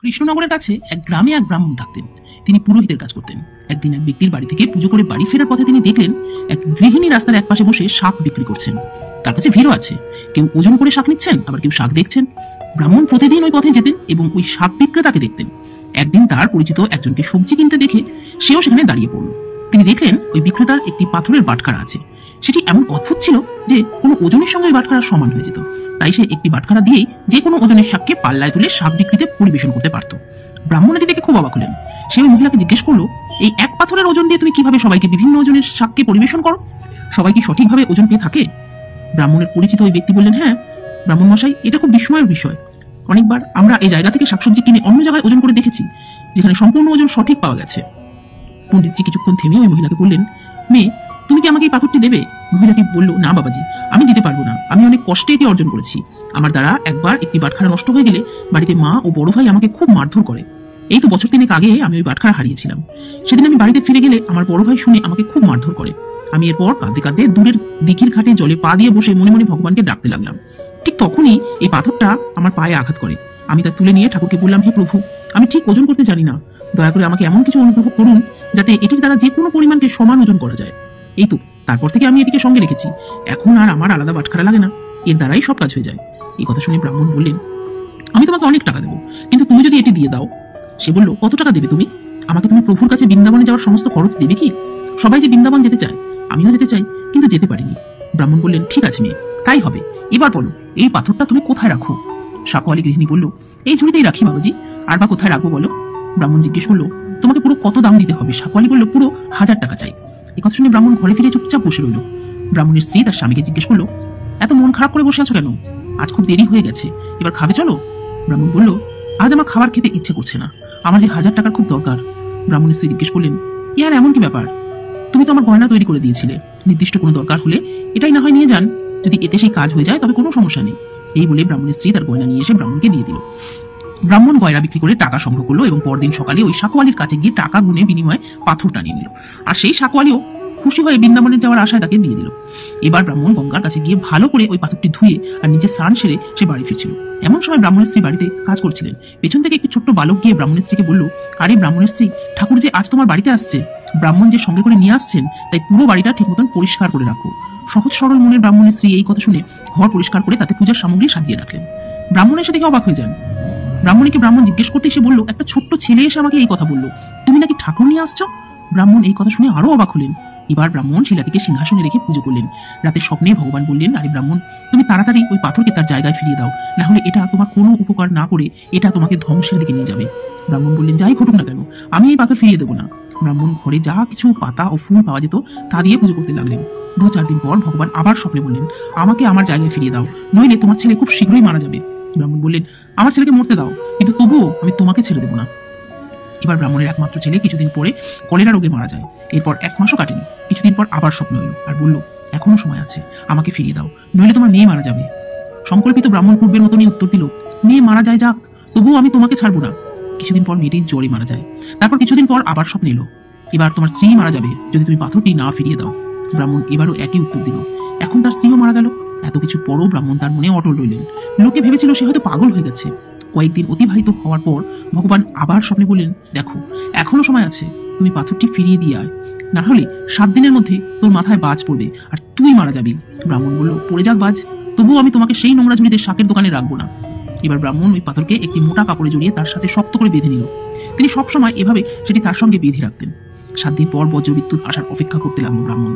কৃষ্ণনগরের কাছে এক গ্রামে এক ব্রাহ্মণ থাকতেন। তিনি পুরোহিতের কাজ করতেন। একদিন এক ব্যক্তির বাড়ি থেকে পুজো করে বাড়ি ফেরার পথে তিনি দেখলেন এক গৃহিণী রাস্তার একপাশে বসে শাক বিক্রি করছেন। তার কাছে ভিড়ও আছে, কেউ ওজন করে শাক নিচ্ছেন, আবার কেউ শাক দেখছেন। ব্রাহ্মণ প্রতিদিন ওই পথে যেতেন এবং ওই শাক বিক্রেতাকে দেখতেন। একদিন তার পরিচিত একজনকে সবজি কিনতে দেখে সেও সেখানে দাঁড়িয়ে পড়ল। তিনি দেখলেন ওই বিক্রেতার একটি পাথরের বাটখারা আছে। সেটি এমন অদ্ভুত ছিল যে কোনো ওজনের সঙ্গে ওই বাটখারা সমান হয়ে যেত। তাই সে একটি বাটখারা দিয়েই যে কোনো ওজনের শাককে পাল্লায় তুলে শাক বিক্রিতে পরিবেশন করতে পারত। ব্রাহ্মণ এটি দেখে খুব অবাক হলেন। সে ওই মহিলাকে জিজ্ঞেস করলো, এই এক পাথরের ওজন দিয়ে তুমি কিভাবে সবাইকে বিভিন্ন ওজনের শাককে পরিবেশন করো? সবাই কি সঠিকভাবে ওজন পেয়ে থাকে? ব্রাহ্মণের পরিচিত ওই ব্যক্তি বললেন, হ্যাঁ ব্রাহ্মণ মশাই, এটা খুব বিস্ময়ের বিষয়। অনেকবার আমরা এই জায়গা থেকে শাকসবজি কিনে অন্য জায়গায় ওজন করে দেখেছি, যেখানে সম্পূর্ণ ওজন সঠিক পাওয়া গেছে। পণ্ডিতজি কিছুক্ষণ থেমে ওই মহিলাকে বললেন, মেয়ে, তুমি কি আমাকে এই পাথরটি দেবে? মহিলাটি বলল, না বাবাজি, আমি দিতে পারবো না। আমি অনেক কষ্টে এটি অর্জন করেছি। আমার দ্বারা একবার একটি বাটখারা নষ্ট হয়ে গেলে বাড়িতে মা ও বড় ভাই আমাকে খুব মারধর করে। এই তো বছর 3 আগে আমি ওই বাটখারা হারিয়েছিলাম। সেদিন আমি বাড়িতে ফিরে গেলে আমার বড় ভাই শুনে আমাকে খুব মারধর করে। আমি এরপর কাঁদতে কাঁদতে দূরের দিঘির ঘাটে জলে পা দিয়ে বসে মনে মনে ভগবানকে ডাকতে লাগলাম। ঠিক তখনই এই পাথরটা আমার পায়ে আঘাত করে। আমি তা তুলে নিয়ে ঠাকুরকে বললাম, হে প্রভু, আমি ঠিক ওজন করতে জানি না, দয়া করে আমাকে এমন কিছু অনুগ্রহ করুন যাতে এটির দ্বারা যে কোনো পরিমাণকে সমান ওজন করা যায়। এই তো তারপর থেকে আমি এটিকে সঙ্গে রেখেছি। এখন আর আমার আলাদা বাটখারা লাগে না, এর দ্বারাই সব কাজ হয়ে যায়। এই কথা শুনে ব্রাহ্মণ বললেন, আমি তোমাকে অনেক টাকা দেবো, কিন্তু তুমি যদি এটি দিয়ে দাও। সে বলল, কত টাকা দেবে তুমি? আমাকে তুমি প্রভুর কাছে বৃন্দাবনে যাওয়ার সমস্ত খরচ দেবে কি? সবাই যে বৃন্দাবন যেতে চায়, আমিও যেতে চাই, কিন্তু যেতে পারিনি। ব্রাহ্মণ বললেন, ঠিক আছে মেয়ে, তাই হবে। এবার বলো, এই পাথরটা তুমি কোথায় রাখো? শাকওয়ালি গৃহিণী বলল, এই ঝুড়িতেই রাখি বাবাজি। আর বা কোথায় রাখবো বলো? ব্রাহ্মণ জিজ্ঞেস করলো, তোমাকে পুরো কত দাম দিতে হবে? শাকওয়ালি বলল, পুরো 1000 টাকা চাই। এই কথা শুনে ব্রাহ্মণ ঘরে ফিরে চুপচাপ বসে রইল। ব্রাহ্মণের স্ত্রী তার স্বামীকে জিজ্ঞেস করলো, এত মন খারাপ করে বসে আছো কেন? আজ খুব দেরি হয়ে গেছে, এবার খাবে চলো। ব্রাহ্মণ বলল, আজ আমার খাবার খেতে ইচ্ছে করছে না, আমার যে 1000 টাকার খুব দরকার। ব্রাহ্মণের স্ত্রী জিজ্ঞেস করলেন, ইয়ার এমন কি ব্যাপার? তুমি তো আমার গয়না তৈরি করে দিয়েছিলে, নির্দিষ্ট কোনো দরকার হলে এটাই না হয় নিয়ে যান, যদি এতে সেই কাজ হয়ে যায় তবে কোনো সমস্যা নেই। এই বলে ব্রাহ্মণের স্ত্রী তার গয়না নিয়ে এসে ব্রাহ্মণকে দিয়ে দিল। ব্রাহ্মণ গয়না বিক্রি করে টাকা সংগ্রহ করলো এবং পরদিন সকালে ওই শাকওয়ালির কাছে গিয়ে টাকা গুনে বিনিময়ে পাথরটা নিয়ে নিল। আর সেই শাকওয়ালিও খুশি হয়ে বৃন্দাবনের যাওয়ার আশায় তাকে দিয়ে দিল। এবার ব্রাহ্মণ গঙ্গার কাছে গিয়ে ভালো করে ওই পাথরটি ধুয়ে আর নিজের স্নান সেরে সে বাড়ি ফিরছিল। এমন সময় ব্রাহ্মণের স্ত্রী বাড়িতে কাজ করছিলেন। পেছন থেকে একটি ছোট্ট বালক গিয়ে ব্রাহ্মণের স্ত্রীকে বলল, আরে ব্রাহ্মণের স্ত্রী, ঠাকুর যে আজ তোমার বাড়িতে আসছে, ব্রাহ্মণ যে সঙ্গে করে নিয়ে আসছেন, তাই পুরো বাড়িটা ঠিক মতন পরিষ্কার করে রাখো। সহজ সরল মনের ব্রাহ্মণের স্ত্রী এই কথা শুনে ঘর পরিষ্কার করে তাতে পূজার সামগ্রী সাজিয়ে রাখলেন। ব্রাহ্মণ এসে দেখে অবাক হয়ে যান। ব্রাহ্মণীকে ব্রাহ্মণ জিজ্ঞেস করতে এসে বলল, একটা ছোট্ট ছেলে এসে আমাকে এই কথা বললো, তুমি নাকি ঠাকুর নিয়ে আসছো? ব্রাহ্মণ এই কথা শুনে আরো অবাক হলেন। এবার ব্রাহ্মণ শিলাটিকে সিংহাসনে রেখে পুজো করলেন। রাতের স্বপ্নে ভগবান বললেন, আরে ব্রাহ্মণ, তুমি তাড়াতাড়ি ওই পাথরকে তার জায়গায় ফিরিয়ে দাও, না হলে এটা তোমার কোনো উপকার না করে এটা তোমাকে ধ্বংসের দিকে নিয়ে যাবে। ব্রাহ্মণ বললেন, যাই ঘটুক না কেন, আমি এই পাথর ফিরিয়ে দেবো না। ব্রাহ্মণ ঘরে যা কিছু পাতা ও ফুল পাওয়া যেত তা দিয়ে পুজো করতে লাগলেন। 2-4 দিন পর ভগবান আবার স্বপ্নে বললেন, আমাকে আমার জায়গায় ফিরিয়ে দাও, নইলে তোমার ছেলে খুব শীঘ্রই মারা যাবে। ব্রাহ্মণ বললেন, আমার ছেলেকে মরতে দাও, কিন্তু তবুও আমি তোমাকে ছেড়ে দেবো না। এবার ব্রাহ্মণের একমাত্র ছেলে কিছুদিন পরে কলেরা রোগে মারা যায়। এরপর 1 মাসও কাটেনি। কিছুদিন পর আবার স্বপ্ন এলো আর বলল, এখনো সময় আছে, আমাকে ফিরিয়ে দাও, নইলে তোমার মেয়ে মারা যাবে। সংকল্পিত ব্রাহ্মণ পূর্বের মতনই উত্তর দিল, মেয়ে মারা যায় যাক, তবুও আমি তোমাকে ছাড়বো না। কিছুদিন পর মেয়েটি জ্বরে মারা যায়। তারপর কিছুদিন পর আবার স্বপ্ন এলো, এবার তোমার স্ত্রী মারা যাবে যদি তুমি পাথরটি না ফিরিয়ে দাও। ব্রাহ্মণ এবারও একই উত্তর দিল। এখন তার স্ত্রীও মারা গেল। এত কিছু পরও ব্রাহ্মণ তার মনে অটল রইলেন। লোকে ভেবেছিল সে হয়তো পাগল হয়ে গেছে। কয়েকদিন অতিবাহিত হওয়ার পর ভগবান আবার স্বপ্নে বললেন, দেখো এখনো সময় আছে, তুমি পাথরটি ফিরিয়ে দিয়ে আয়, না হলে 7 দিনের মধ্যে তোর মাথায় বাজ পড়বে আর তুই মারা যাবি। ব্রাহ্মণ বলল, পড়ে যাক বাজ, তবুও আমি তোমাকে সেই নোংরা ঝুড়িতে শাকের দোকানে রাখবো না। এবার ব্রাহ্মণ ওই পাথরকে একটি মোটা কাপড়ে জড়িয়ে তার সাথে শক্ত করে বেঁধে নিল। তিনি সবসময় এভাবে সেটি তার সঙ্গে বেঁধে রাখতেন। 7 দিন পর বজ্রবিদ্যুৎ আসার অপেক্ষা করতে লাগলো ব্রাহ্মণ।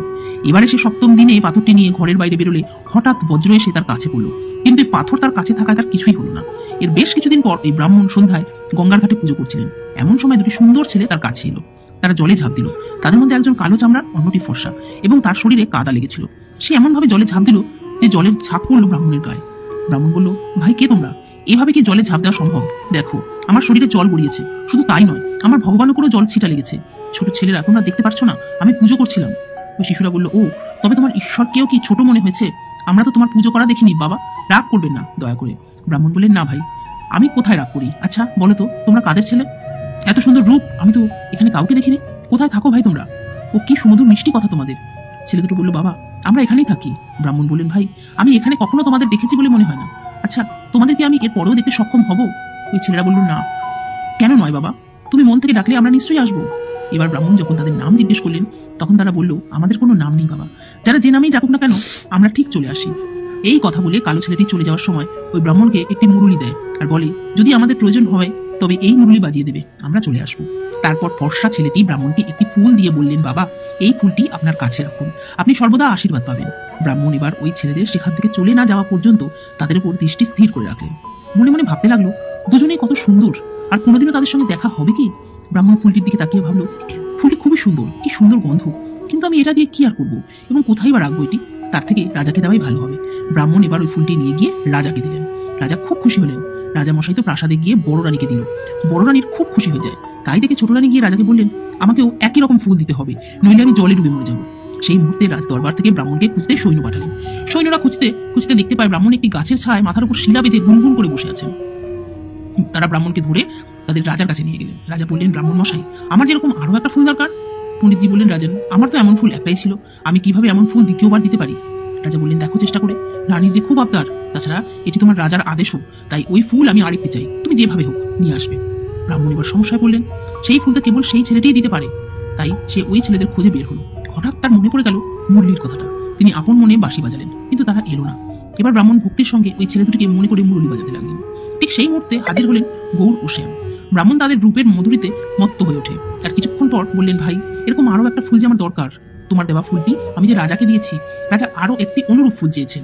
এবারে সে 7ম দিনে পাথরটি নিয়ে ঘরের বাইরে বেরোলে হঠাৎ বজ্র এসে তার কাছে পড়লো, কিন্তু এই পাথর তার কাছে থাকায় তার কিছুই হলো না। এর বেশ কিছুদিন পর এই ব্রাহ্মণ সন্ধ্যায় গঙ্গার ঘাটে পুজো করছিলেন। এমন সময় 2টি সুন্দর ছেলে তার কাছে এলো। তারা জলে ঝাঁপ দিল। তাদের মধ্যে একজন কালো চামড়ার, অন্যটি ফর্সা, এবং তার শরীরে কাদা লেগেছিল। সে এমন ভাবে জলে ঝাঁপ দিল যে জলের ঝাঁপ পড়লো ব্রাহ্মণের গায়ে। ব্রাহ্মণ বলল, ভাই কে তোমরা? এভাবে কি জলে ঝাঁপ দেওয়া সম্ভব? দেখো আমার শরীরে জল গড়িয়েছে, শুধু তাই নয়, আমার ভগবানের উপরও জল ছিটা লেগেছে। ছোট ছেলেরা, তোমরা দেখতে পাচ্ছ না আমি পুজো করছিলাম। ওই শিশুরা বলল, ও তবে তোমার ঈশ্বরকেও কি ছোট মনে হয়েছে? আমরা তো তোমার পুজো করা দেখিনি বাবা, রাগ করবেন না দয়া করে। ব্রাহ্মণ বললেন, না ভাই, আমি কোথায় রাগ করি? আচ্ছা বলো তো, তোমরা কাদের ছেলে? এত সুন্দর রূপ আমি তো এখানে কাউকে দেখিনি। কোথায় থাকো ভাই তোমরা? ও কি সুমধুর মিষ্টি কথা তোমাদের। ছেলে দুটো বলল, বাবা আমরা এখানেই থাকি। ব্রাহ্মণ বললেন, ভাই আমি এখানে কখনো তোমাদের দেখেছি বলে মনে হয় না। আচ্ছা তোমাদেরকে আমি এর পরেও দেখতে সক্ষম হব? ওই ছেলেরা বলল, না। কেন নয় বাবা, তুমি মন থেকে ডাকলে আমরা নিশ্চয়ই আসবো। এবার ব্রাহ্মণ যখন তাদের নাম জিজ্ঞেস করলেন তখন তারা বলল, আমাদের কোনো নাম নেই বাবা, যারা যে নামেই ডাকুক না কেন আমরা ঠিক চলে আসি। এই কথা বলে কালো ছেলেটি চলে যাওয়ার সময় ওই ব্রাহ্মণকে একটি মুরুলি দেয় আর বলে, যদি আমাদের প্রয়োজন হয় তবে এই মুরুলি বাজিয়ে দেবে, আমরা চলে আসবো। তারপর ফর্সা ছেলেটি ব্রাহ্মণকে একটি ফুল দিয়ে বললেন, বাবা এই ফুলটি আপনার কাছে রাখুন, আপনি সর্বদা আশীর্বাদ পাবেন। ব্রাহ্মণ এবার ওই ছেলেদের সেখান থেকে চলে না যাওয়া পর্যন্ত তাদের উপর দৃষ্টি স্থির করে রাখলেন। মনে মনে ভাবতে লাগলো, দুজনেই কত সুন্দর, আর কোনোদিনও তাদের সঙ্গে দেখা হবে কি? ব্রাহ্মণ ফুলটির দিকে তাকিয়ে ভাবলো, ফুলটি খুবই সুন্দর, কি সুন্দর গন্ধ, কিন্তু আমি এটা দিয়ে কি আর করবো এবং কোথায় বা রাখবো এটি? তার থেকে রাজাকে দেওয়াই ভালো হবে। ব্রাহ্মণ এবার ওই ফুলটি নিয়ে গিয়ে রাজাকে দিলেন। রাজা খুব খুশি হলেন। রাজা মশাই তো প্রাসাদে গিয়ে বড় রানীকে দিল। বড় রানীর খুব খুশি হয়ে যায়। তাই দেখে ছোট রানী গিয়ে রাজাকে বললেন, আমাকেও একই রকম ফুল দিতে হবে, নইলে আমি জলে ডুবে মরে যাবো। সেই মুহূর্তে রাজ দরবার থেকে ব্রাহ্মণকে খুঁজতে সৈন্য পাঠালেন। সৈন্যরা খুঁজতে খুঁজতে দেখতে পায় ব্রাহ্মণ একটি গাছের ছায় মাথার উপর শিলা বেঁধে গুনগুন করে বসে আছেন। তারা ব্রাহ্মণকে ধরে তাদের রাজার কাছে নিয়ে গেলেন। রাজা বললেন, ব্রাহ্মণ মশাই, আমার যেরকম আরো একটা ফুল দরকার। পণ্ডিতজি বললেন, রাজন, আমার তো এমন ফুল একটাই ছিল, আমি কিভাবে এমন ফুল দ্বিতীয়বার দিতে পারি? রাজা বললেন, দেখো চেষ্টা করে, রানীর যে খুব আবদার, তাছাড়া এটি তোমার রাজার আদেশও, তাই ওই ফুল আমি আরেকটি চাই, তুমি যেভাবে হোক নিয়ে আসবে। ব্রাহ্মণ এবার সমস্যায় পড়লেন। সেই ফুলটা কেবল সেই ছেলেটিই দিতে পারে। তাই সে ওই ছেলেদের খোঁজে বের হলো। হঠাৎ তার মনে পড়ে গেল মুরলির কথাটা। তিনি আপন মনে বাঁশি বাজালেন, কিন্তু তারা এলো না। এবার ব্রাহ্মণ ভক্তির সঙ্গে ওই ছেলে দুটিকে মনে করে মুরলি বাজাতে লাগলেন। ঠিক সেই মুহূর্তে হাজির হলেন গৌর ও শ্যাম। ব্রাহ্মণ তাদের রূপের মধুরীতে মত্ত হয়ে ওঠে। আর কিছুক্ষণ পর বললেন, ভাই, এরকম আরো একটা ফুল যে আমার দরকার। তোমার দেওয়া ফুলটি আমি যে রাজাকে দিয়েছি, রাজা আরো একটি অনুরূপ ফুল চেয়েছেন।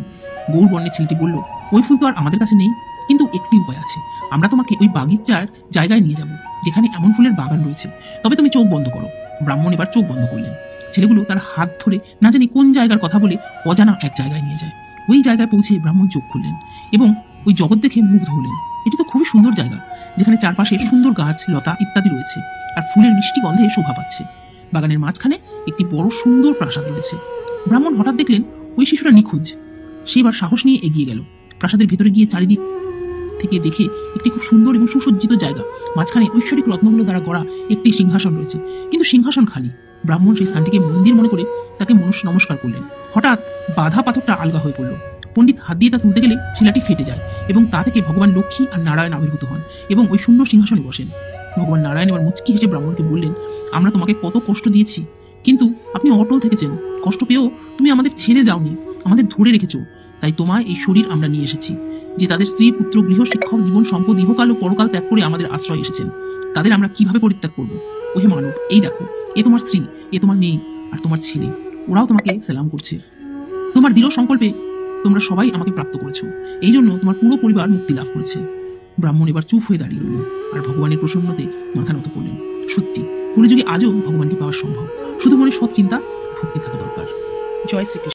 গৌর বর্ণের ছেলেটি বলল, ওই ফুল তো আর আমাদের কাছে নেই, কিন্তু একটি উপায় আছে, আমরা তোমাকে ওই বাগিচার জায়গায় নিয়ে যাব, যেখানে এমন ফুলের বাগান রয়েছে, তবে তুমি চোখ বন্ধ করো। ব্রাহ্মণ এবার চোখ বন্ধ করলেন। ছেলেগুলো তার হাত ধরে না জানি কোন জায়গার কথা বলে অজানা এক জায়গায় নিয়ে যায়। ওই জায়গায় পৌঁছে ব্রাহ্মণ চোখ খুললেন এবং ওই জগৎ দেখে মুগ্ধ হলেন। এটি তো খুবই সুন্দর জায়গা, যেখানে চারপাশে সুন্দর গাছ লতা ইত্যাদি রয়েছে, আর ফুলের মিষ্টি গন্ধে শোভা পাচ্ছে। বাগানের মাঝখানে একটি বড় সুন্দর প্রাসাদ রয়েছে। ব্রাহ্মণ হঠাৎ দেখলেন ওই শিশুরা নিখোঁজ। সে এবার সাহস নিয়ে এগিয়ে গেল। প্রাসাদের ভেতরে গিয়ে চারিদিক থেকে দেখে একটি খুব সুন্দর এবং সুসজ্জিত জায়গা, মাঝখানে ঐশ্বরিক রত্নগুলো দ্বারা গড়া একটি সিংহাসন রয়েছে, কিন্তু সিংহাসন খালি। ব্রাহ্মণ সেই স্থানটিকে মন্দির মনে করে তাকে নমস্কার করলেন। হঠাৎ বাধা পাথরটা আলগা হয়ে পড়ল। পণ্ডিত হাত দিয়ে তা তুলতে গেলে শিলাটি ফেটে যায় এবং তা থেকে ভগবান লক্ষ্মী আর নারায়ণ আবির্ভূত হন এবং ওই শূন্য সিংহাসনে বসেন। ভগবান নারায়ণ এবার মুচকি হেসে ব্রাহ্মণকে বললেন, আমরা তোমাকে কত কষ্ট দিয়েছি, কিন্তু আপনি অটল থেকেছেন। কষ্ট পেয়েও তুমি আমাদের ছেড়ে যাওনি, আমাদের ধরে রেখেছো। তাই তোমায় এই শরীর আমরা নিয়ে এসেছি, যে তাদের স্ত্রী পুত্র গৃহ শিক্ষক জীবন সম্পদ ইহকাল ও পরকাল ত্যাগ করে আমাদের আশ্রয় এসেছেন, তাদের আমরা কিভাবে পরিত্যাগ করবো? ওহে মানব, এই দেখো, এ তোমার স্ত্রী, এ তোমার মেয়ে আর তোমার ছেলে, ওরাও তোমাকে সালাম করছে। তোমার দৃঢ় সংকল্পে তোমরা সবাই আমাকে প্রাপ্ত করেছো, এই জন্য তোমার পুরো পরিবার মুক্তি লাভ করেছে। ব্রাহ্মণ এবার চুপ হয়ে দাঁড়িয়ে রইল আর ভগবানের প্রসন্নতে মাথা নত করলেন। সত্যি কলিযুগে আজও ভগবানকে পাওয়া সম্ভব, শুধু মনে সৎ চিন্তা ভক্তি থাকা দরকার। জয় শ্রীকৃষ্ণ।